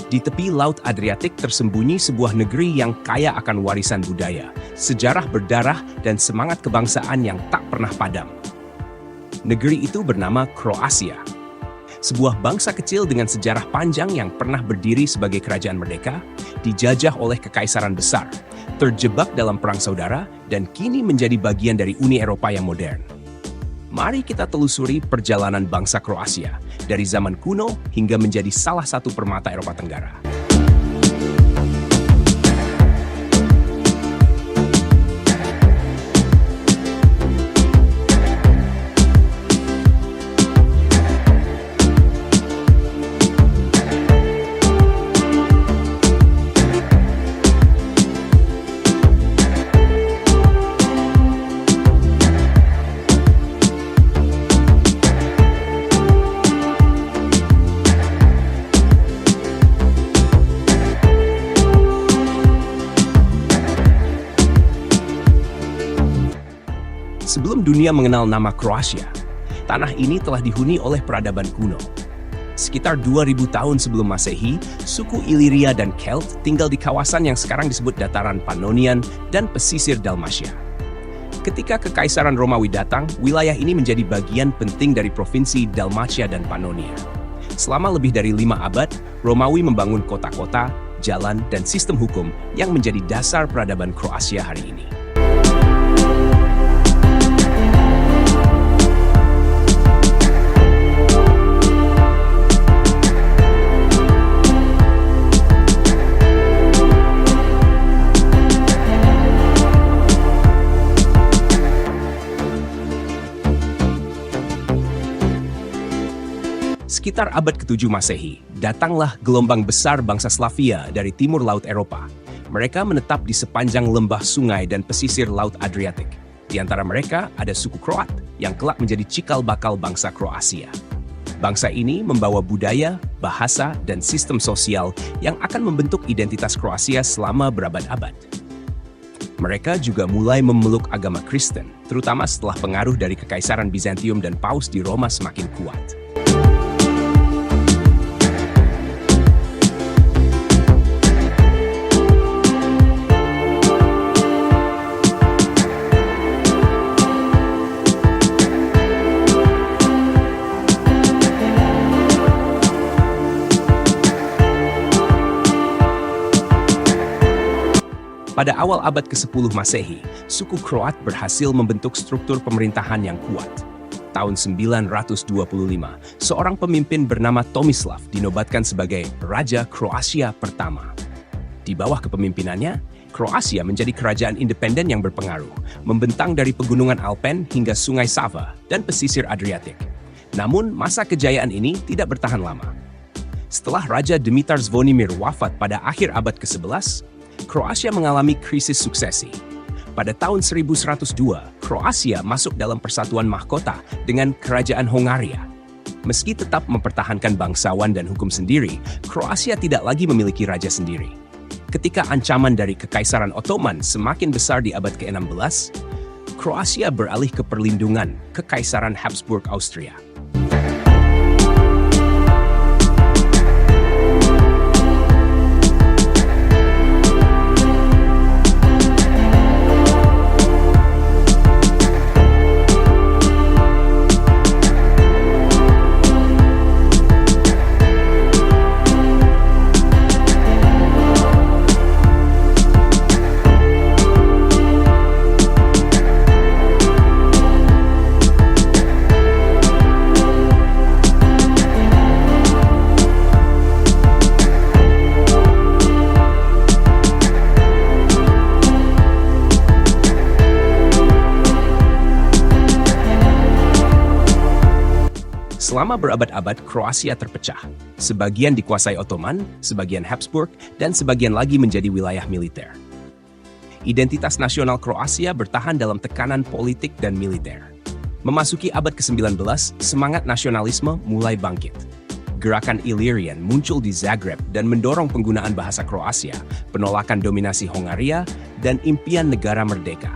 Di tepi Laut Adriatik tersembunyi sebuah negeri yang kaya akan warisan budaya, sejarah berdarah, dan semangat kebangsaan yang tak pernah padam. Negeri itu bernama Kroasia. Sebuah bangsa kecil dengan sejarah panjang yang pernah berdiri sebagai kerajaan merdeka, dijajah oleh kekaisaran besar, terjebak dalam perang saudara, dan kini menjadi bagian dari Uni Eropa yang modern. Mari kita telusuri perjalanan bangsa Kroasia, dari zaman kuno hingga menjadi salah satu permata Eropa Tenggara. Sebelum dunia mengenal nama Kroasia, tanah ini telah dihuni oleh peradaban kuno. Sekitar 2000 tahun sebelum Masehi, suku Iliria dan Kelt tinggal di kawasan yang sekarang disebut dataran Pannonian dan pesisir Dalmatia. Ketika Kekaisaran Romawi datang, wilayah ini menjadi bagian penting dari provinsi Dalmatia dan Pannonia. Selama lebih dari 5 abad, Romawi membangun kota-kota, jalan, dan sistem hukum yang menjadi dasar peradaban Kroasia hari ini. Sekitar abad ke-7 Masehi, datanglah gelombang besar bangsa Slavia dari timur Laut Eropa. Mereka menetap di sepanjang lembah sungai dan pesisir Laut Adriatik. Di antara mereka ada suku Kroat yang kelak menjadi cikal bakal bangsa Kroasia. Bangsa ini membawa budaya, bahasa, dan sistem sosial yang akan membentuk identitas Kroasia selama berabad-abad. Mereka juga mulai memeluk agama Kristen, terutama setelah pengaruh dari Kekaisaran Bizantium dan Paus di Roma semakin kuat. Pada awal abad ke-10 Masehi, suku Kroat berhasil membentuk struktur pemerintahan yang kuat. Tahun 925, seorang pemimpin bernama Tomislav dinobatkan sebagai Raja Kroasia pertama. Di bawah kepemimpinannya, Kroasia menjadi kerajaan independen yang berpengaruh, membentang dari pegunungan Alpen hingga sungai Sava dan pesisir Adriatik. Namun, masa kejayaan ini tidak bertahan lama. Setelah Raja Dimitar Zvonimir wafat pada akhir abad ke-11, Kroasia mengalami krisis suksesi. Pada tahun 1102, Kroasia masuk dalam persatuan mahkota dengan Kerajaan Hongaria. Meski tetap mempertahankan bangsawan dan hukum sendiri, Kroasia tidak lagi memiliki raja sendiri. Ketika ancaman dari Kekaisaran Ottoman semakin besar di abad ke-16, Kroasia beralih ke perlindungan Kekaisaran Habsburg Austria. Selama berabad-abad, Kroasia terpecah. Sebagian dikuasai Ottoman, sebagian Habsburg, dan sebagian lagi menjadi wilayah militer. Identitas nasional Kroasia bertahan dalam tekanan politik dan militer. Memasuki abad ke-19, semangat nasionalisme mulai bangkit. Gerakan Illyrian muncul di Zagreb dan mendorong penggunaan bahasa Kroasia, penolakan dominasi Hongaria, dan impian negara merdeka.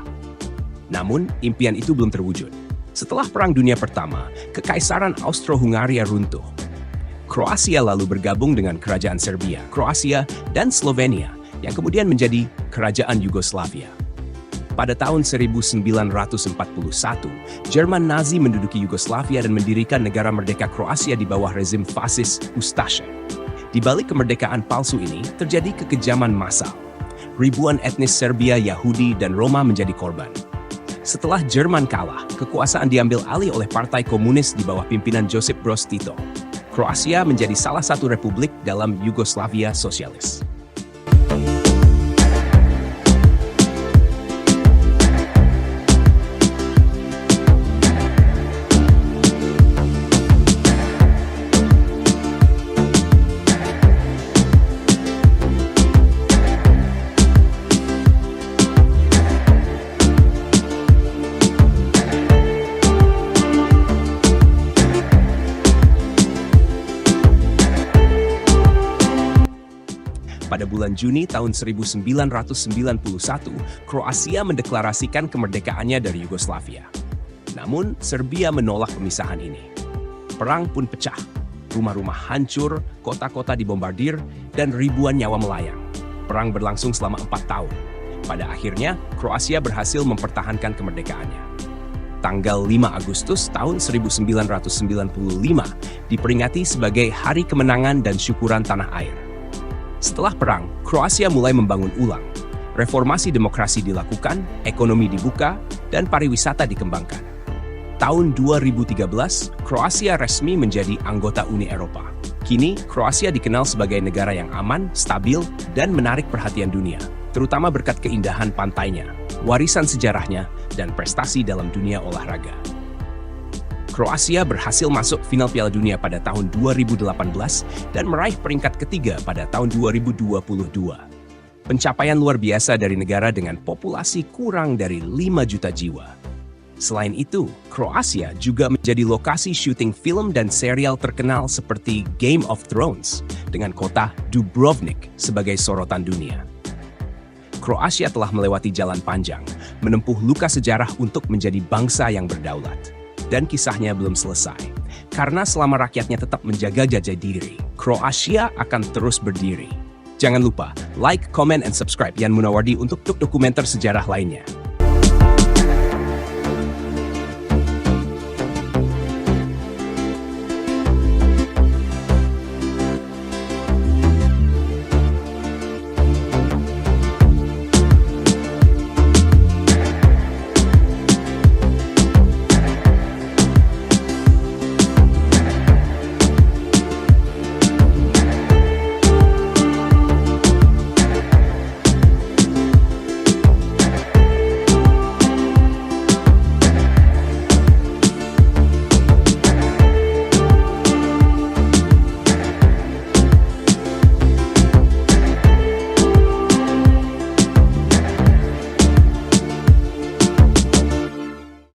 Namun, impian itu belum terwujud. Setelah Perang Dunia Pertama, Kekaisaran Austro-Hungaria runtuh. Kroasia lalu bergabung dengan Kerajaan Serbia, Kroasia, dan Slovenia yang kemudian menjadi Kerajaan Yugoslavia. Pada tahun 1941, Jerman Nazi menduduki Yugoslavia dan mendirikan negara merdeka Kroasia di bawah rezim fasis Ustaše. Di balik kemerdekaan palsu ini, terjadi kekejaman massal. Ribuan etnis Serbia, Yahudi, dan Roma menjadi korban. Setelah Jerman kalah, kekuasaan diambil alih oleh Partai Komunis di bawah pimpinan Josip Broz Tito. Kroasia menjadi salah satu republik dalam Yugoslavia sosialis. Pada bulan Juni tahun 1991, Kroasia mendeklarasikan kemerdekaannya dari Yugoslavia. Namun, Serbia menolak pemisahan ini. Perang pun pecah. Rumah-rumah hancur, kota-kota dibombardir, dan ribuan nyawa melayang. Perang berlangsung selama 4 tahun. Pada akhirnya, Kroasia berhasil mempertahankan kemerdekaannya. Tanggal 5 Agustus tahun 1995 diperingati sebagai Hari Kemenangan dan Syukuran Tanah Air. Setelah perang, Kroasia mulai membangun ulang. Reformasi demokrasi dilakukan, ekonomi dibuka, dan pariwisata dikembangkan. Tahun 2013, Kroasia resmi menjadi anggota Uni Eropa. Kini, Kroasia dikenal sebagai negara yang aman, stabil, dan menarik perhatian dunia, terutama berkat keindahan pantainya, warisan sejarahnya, dan prestasi dalam dunia olahraga. Kroasia berhasil masuk final Piala Dunia pada tahun 2018 dan meraih peringkat ketiga pada tahun 2022. Pencapaian luar biasa dari negara dengan populasi kurang dari 5 juta jiwa. Selain itu, Kroasia juga menjadi lokasi syuting film dan serial terkenal seperti Game of Thrones dengan kota Dubrovnik sebagai sorotan dunia. Kroasia telah melewati jalan panjang, menempuh luka sejarah untuk menjadi bangsa yang berdaulat. Dan kisahnya belum selesai. Karena selama rakyatnya tetap menjaga jati diri, Kroasia akan terus berdiri. Jangan lupa like, comment, and subscribe Yan Munawardi untuk dokumenter sejarah lainnya.